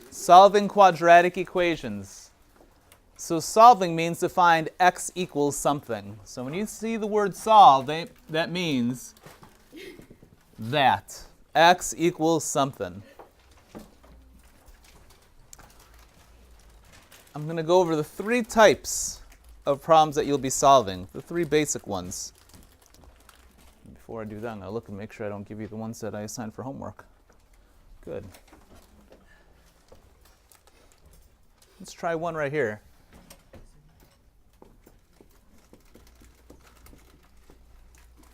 Solving quadratic equations. So solving means to find x equals something. So when you see the word solve, that means that x equals something. I'm going to go over the three types of problems that you'll be solving, the three basic ones. Before I do that, I'm going to look and make sure I don't give you the ones that I assigned for homework. Good. Let's try one right here.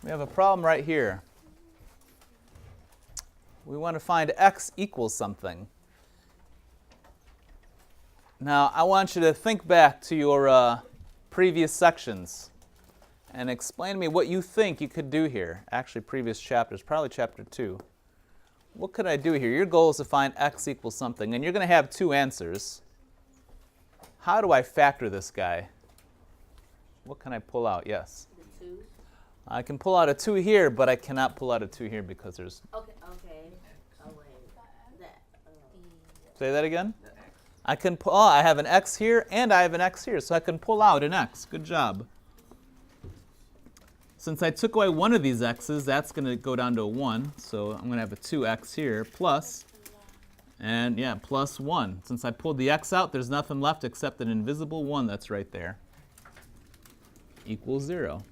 We have a problem right here. We want to find x equals something. Now, I want you to think back to your previous sections and explain to me what you think you could do here. Actually, previous chapters, probably chapter 2. What could I do here? Your goal is to find x equals something, and you're going to have two answers. How do I factor this guy? What can I pull out? Yes? The 2. I can pull out a 2 here, but I cannot pull out a 2 here because there's... Okay. Oh, wait. That. Say that again? I can pull, I have an x here and I have an x here, so I can pull out an x. Good job. Since I took away one of these x's, that's going to go down to a 1. So I'm going to have a 2x here plus, and yeah, plus 1. Since I pulled the x out, there's nothing left except an invisible 1 that's right there. Equals 0.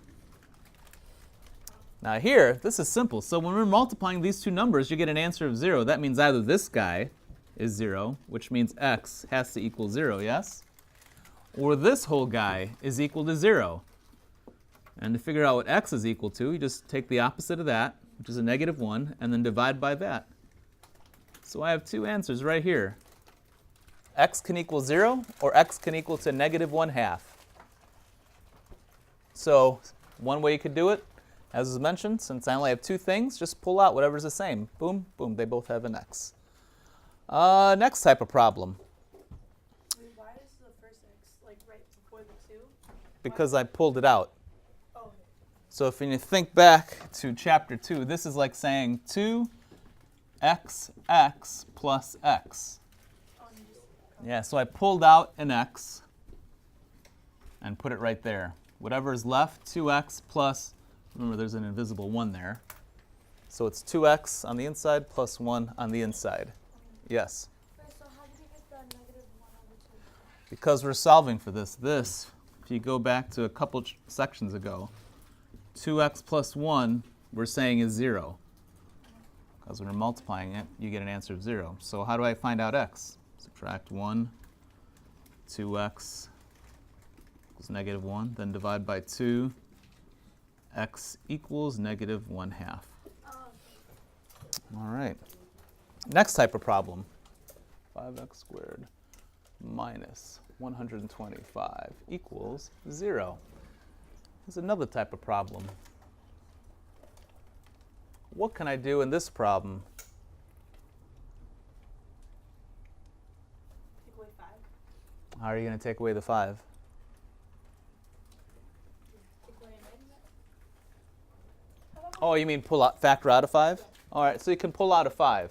Now here, this is simple. So when we're multiplying these two numbers, you get an answer of 0. That means either this guy is 0, which means x has to equal 0, yes? Or this whole guy is equal to 0. And to figure out what x is equal to, you just take the opposite of that, which is a negative 1, and then divide by that. So I have two answers right here. X can equal 0, or x can equal to negative 1/2. So one way you could do it, as was mentioned, since I only have two things, just pull out whatever's the same. Boom, boom, they both have an x. Next type of problem. Why is the first x like right before the 2? Because I pulled it out. Oh. So if you think back to chapter 2, this is like saying 2xx plus x. Yeah, so I pulled out an x and put it right there. Whatever is left, 2x plus, remember there's an invisible 1 there. So it's 2x on the inside plus 1 on the inside. Yes? So how did you get the negative 1 over 2? Because we're solving for this. This, if you go back to a couple sections ago, 2x plus 1, we're saying is 0. Because when we're multiplying it, you get an answer of 0. So how do I find out x? Subtract 1, 2x equals negative 1, then divide by 2, x equals negative 1/2. All right. Next type of problem, 5x squared minus 125 equals 0. Here's another type of problem. What can I do in this problem? Take away 5. How are you going to take away the 5? Take away a negative. Oh, you mean factor out of 5? All right, so you can pull out a 5.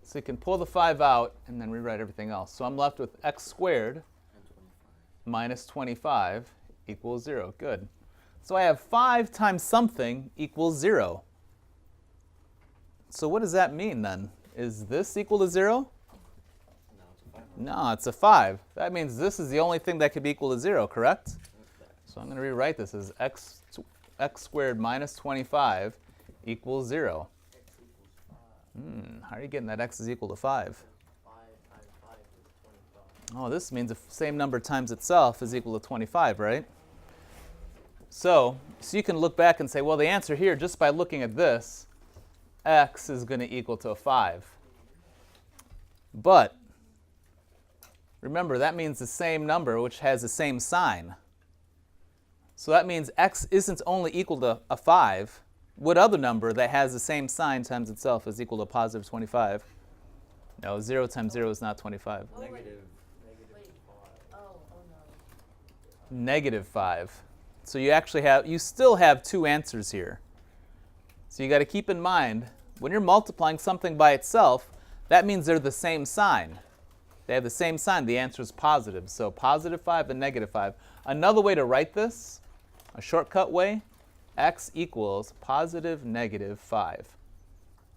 So you can pull the 5 out and then rewrite everything else. So I'm left with x squared minus 25 equals 0. Good. So I have 5 times something equals 0. So what does that mean then? Is this equal to 0? No, it's a 5. That means this is the only thing that could be equal to 0, correct? So I'm going to rewrite this as x squared minus 25 equals 0. How are you getting that x is equal to 5? Oh, this means the same number times itself is equal to 25, right? So you can look back and say, well, the answer here, just by looking at this, x is going to equal to a 5. But remember, that means the same number which has the same sign. So that means x isn't only equal to a 5. What other number that has the same sign times itself is equal to positive 25? No, 0 times 0 is not 25. Negative 5. So you still have two answers here. So you got to keep in mind When you're multiplying something by itself, that means they're the same sign. They have the same sign. The answer is positive. So positive 5 and negative 5. Another way to write this, a shortcut way, x equals positive negative 5.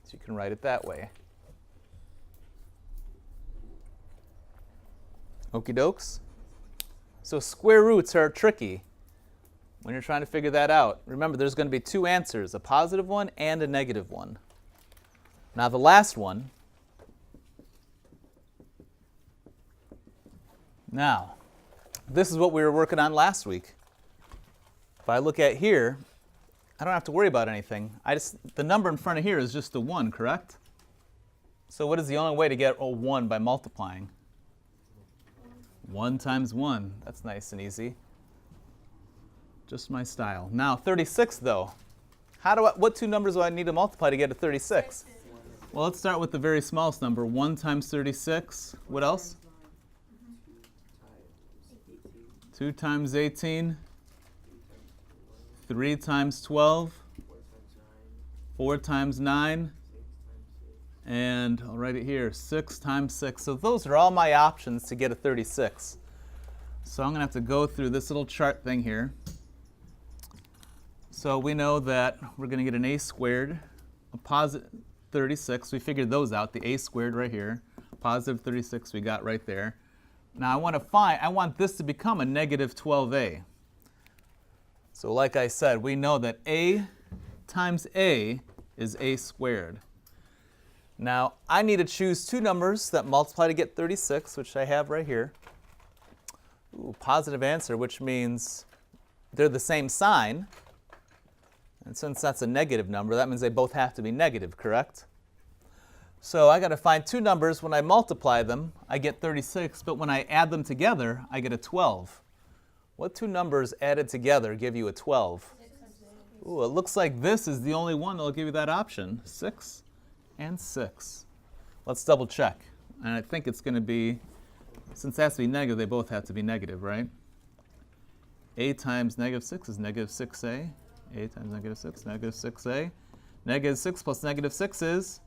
So you can write it that way. Okie dokes? So square roots are tricky when you're trying to figure that out. Remember, there's going to be two answers, a positive one and a negative one. Now the last one. Now, this is what we were working on last week. If I look at here, I don't have to worry about anything. The number in front of here is just a 1, correct? So what is the only way to get a 1 by multiplying? 1 times 1. That's nice and easy. Just my style. Now 36 though. What two numbers do I need to multiply to get a 36? Well, let's start with the very smallest number. 1 times 36. What else? 2 times 18. 3 times 12. 4 times 9. And I'll write it here, 6 times 6. So those are all my options to get a 36. So I'm going to have to go through this little chart thing here. So we know that we're going to get an a squared, a positive 36. We figured those out, the a squared right here. Positive 36 we got right there. Now I want this to become a negative 12a. So like I said, we know that a times a is a squared. Now, I need to choose two numbers that multiply to get 36, which I have right here. Ooh, positive answer, which means they're the same sign. And since that's a negative number, that means they both have to be negative, correct? So I got to find two numbers. When I multiply them, I get 36, but when I add them together, I get a 12. What two numbers added together give you a 12? Ooh, it looks like this is the only one that will give you that option, 6 and 6. Let's double check. And I think it's going to be, since it has to be negative, they both have to be negative, right? A times negative 6 is negative 6a. A times negative 6, negative 6a. Negative 6 plus negative 6 is?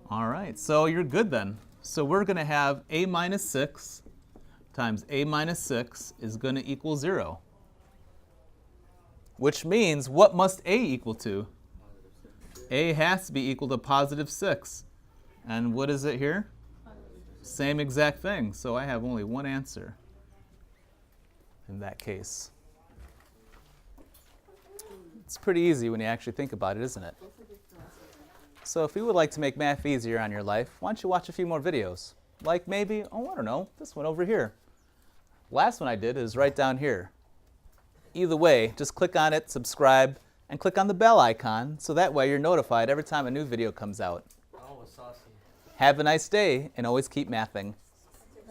All right, so you're good then. So we're going to have a minus 6 times a minus 6 is going to equal 0. Which means, what must a equal to? A has to be equal to positive 6. And what is it here? Same exact thing. So I have only one answer in that case. It's pretty easy when you actually think about it, isn't it? So if you would like to make math easier on your life, why don't you watch a few more videos? Like maybe, I don't know, this one over here. Last one I did is right down here. Either way, just click on it, subscribe, and click on the bell icon, so that way you're notified every time a new video comes out. Oh, saucy. Have a nice day, and always keep mathing.